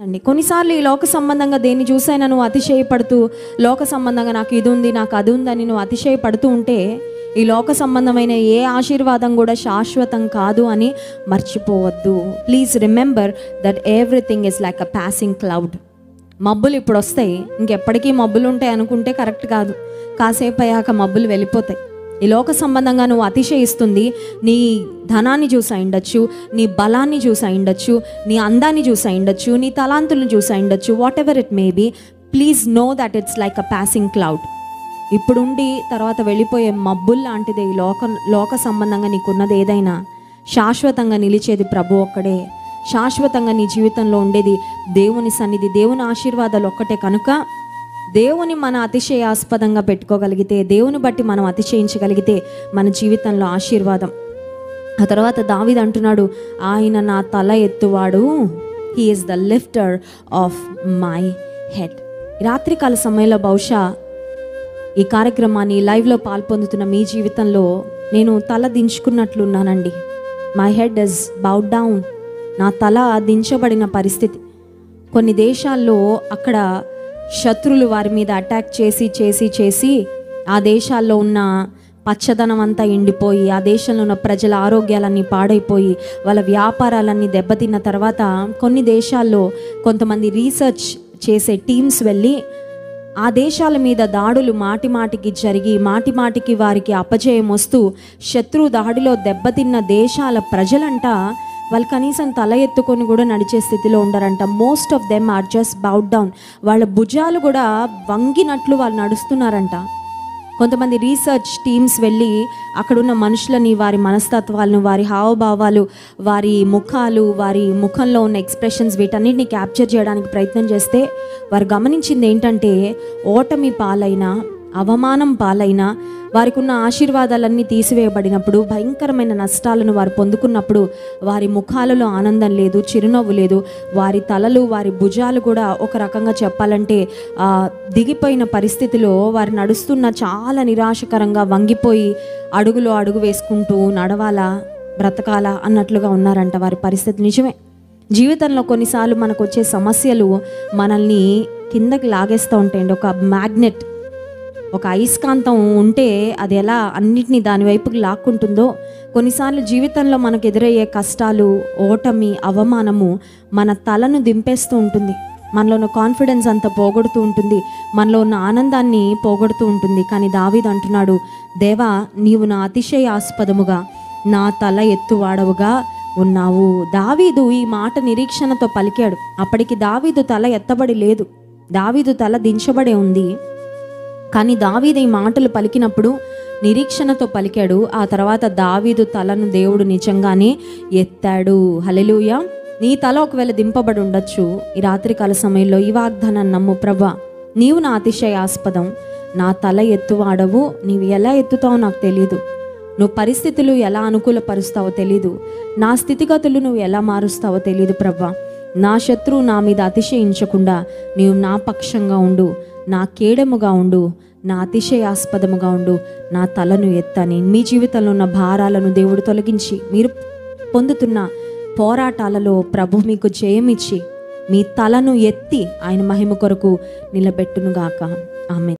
అండి కొన్నిసార్లు ఈ లోక సంబంధంగా దేన్ని చూసైనా నువ్వు అతిశయపడుతూ లోక సంబంధంగా నాకు ఇది ఉంది నాకు అది ఉందని నువ్వు అతిశయపడుతూ ఉంటే ఈ లోక సంబంధమైన ఏ ఆశీర్వాదం కూడా శాశ్వతం కాదు అని మర్చిపోవద్దు. Please remember that everything is like a passing cloud. మబ్బులు ఇప్పుడు వస్తాయి, ఇంకెప్పటికీ మబ్బులు ఉంటాయి అనుకుంటే కరెక్ట్ కాదు. కాసేపు అయ్యాక మబ్బులు వెళ్ళిపోతాయి. ఈ లోక సంబంధంగా నువ్వు అతిశయిస్తుంది నీ ధనాన్ని చూసి ఉండొచ్చు, నీ బలాన్ని చూసి ఉండొచ్చు, నీ అందాన్ని చూసి ఉండొచ్చు, నీ తలాంతులను చూసి ఉండొచ్చు, whatever it may be. Please know that it's like a passing cloud. ఇప్పుడుండి తర్వాత వెళ్ళిపోయే మబ్బుల్ లాంటిదే ఈ లోక సంబంధంగా నీకున్నది. ఏదైనా శాశ్వతంగా నిలిచేది ప్రభు ఒక్కడే. శాశ్వతంగా నీ జీవితంలో ఉండేది దేవుని సన్నిధి, దేవుని ఆశీర్వాదాలు ఒక్కటే. కనుక దేవుని మన అతిశయాస్పదంగా పెట్టుకోగలిగితే, దేవుని బట్టి మనం అతిశయించగలిగితే మన జీవితంలో ఆశీర్వాదం. ఆ తర్వాత దావీదు అంటున్నాడు, ఆయన నా తల ఎత్తువాడు, he is the lifter of my head. రాత్రికాల సమయంలో బహుశా ఈ కార్యక్రమాన్ని లైవ్లో పాల్పొందుతున్న మీ జీవితంలో నేను తల దించుకున్నట్లున్నానండి. My head is bowed down. నా తల దించబడిన పరిస్థితి. కొన్ని దేశాల్లో అక్కడ శత్రులు వారి మీద అటాక్ చేసి ఆ దేశాల్లో ఉన్న పచ్చదనం అంతా ఎండిపోయి, ఆ దేశంలో ఉన్న ప్రజల ఆరోగ్యాలన్నీ పాడైపోయి, వాళ్ళ వ్యాపారాలన్నీ దెబ్బతిన్న తర్వాత కొన్ని దేశాల్లో కొంతమంది రీసెర్చ్ చేసే టీమ్స్ వెళ్ళి ఆ దేశాల మీద దాడులు మాటిమాటికి జరిగి మాటిమాటికి వారికి అపజయం వస్తూ శత్రు దాడిలో దెబ్బతిన్న దేశాల ప్రజలంట వాళ్ళు కనీసం తల ఎత్తుకొని కూడా నడిచే స్థితిలో ఉండరంట. Most of them are just bowed down. వాళ్ళ భుజాలు కూడా వంగినట్లు వాళ్ళు నడుస్తున్నారంట. కొంతమంది రీసెర్చ్ టీమ్స్ వెళ్ళి అక్కడున్న మనుషులని, వారి మనస్తత్వాలను, వారి హావభావాలు, వారి ముఖాలు, వారి ముఖంలో ఉన్న ఎక్స్ప్రెషన్స్ వీటన్నిటిని క్యాప్చర్ చేయడానికి ప్రయత్నం చేస్తే వారు గమనించింది ఏంటంటే, ఓటమి పాలైన, అవమానం పాలైన, వారికి ఉన్న ఆశీర్వాదాలన్నీ తీసివేయబడినప్పుడు, భయంకరమైన నష్టాలను వారు పొందుకున్నప్పుడు వారి ముఖాలలో ఆనందం లేదు, చిరునవ్వు లేదు. వారి తలలు, వారి భుజాలు కూడా ఒక రకంగా చెప్పాలంటే దిగిపోయిన పరిస్థితిలో వారు నడుస్తున్న చాలా నిరాశకరంగా వంగిపోయి అడుగులో అడుగు వేసుకుంటూ నడవాలా బ్రతకాలా అన్నట్లుగా ఉన్నారంట వారి పరిస్థితి. నిజమే, జీవితంలో కొన్నిసార్లు మనకు వచ్చే సమస్యలు మనల్ని కిందకి లాగేస్తూ ఉంటాయండి. ఒక మ్యాగ్నెట్, ఒక అయస్కాంతం ఉంటే అది ఎలా అన్నిటినీ దాని వైపుకి లాక్కుంటుందో, కొన్నిసార్లు జీవితంలో మనకు ఎదురయ్యే కష్టాలు, ఓటమి, అవమానము మన తలను దింపేస్తూ ఉంటుంది. మనలో ఉన్న కాన్ఫిడెన్స్ అంతా పోగొడుతూ ఉంటుంది, మనలో ఉన్న ఆనందాన్ని పోగొడుతూ ఉంటుంది. కానీ దావీదు అంటున్నాడు, దేవా నీవు నా అతిశయాస్పదముగా నా తల ఎత్తువాడవుగా ఉన్నావు. దావీదు ఈ మాట నిరీక్షణతో పలికాడు. అప్పటికి దావీదు తల ఎత్తబడి లేదు, దావీదు తల దించబడే ఉంది. కానీ దావీదు ఈ మాటలు పలికినప్పుడు నిరీక్షణతో పలికాడు. ఆ తర్వాత దావీదు తలను దేవుడు నిజంగానే ఎత్తాడు. హల్లెలూయా. నీ తల ఒకవేళ దింపబడి ఉండొచ్చు. ఈ రాత్రికాల సమయంలో ఈ వాగ్దానాన్ని నమ్ము. ప్రభా, నీవు నా అతిశయాస్పదం, నా తల ఎత్తువాడవు. నీవు ఎలా ఎత్తుతావో నాకు తెలీదు, నువ్వు పరిస్థితులు ఎలా అనుకూలపరుస్తావో తెలీదు, నా స్థితిగతులు నువ్వు ఎలా మారుస్తావో తెలీదు. ప్రభా, నా శత్రువు నా మీద అతిశయించకుండా నీవు నా పక్షంగా ఉండు, నా కేడముగా ఉండు, నా అతిశయాస్పదముగా ఉండు, నా తలను ఎత్తని. మీ జీవితంలో ఉన్న భారాలను దేవుడు తొలగించి మీరు పొందుతున్న పోరాటాలలో ప్రభు మీకు జయమిచ్చి మీ తలను ఎత్తి ఆయన మహిమ కొరకు నిలబెట్టునుగాక. ఆమేన్.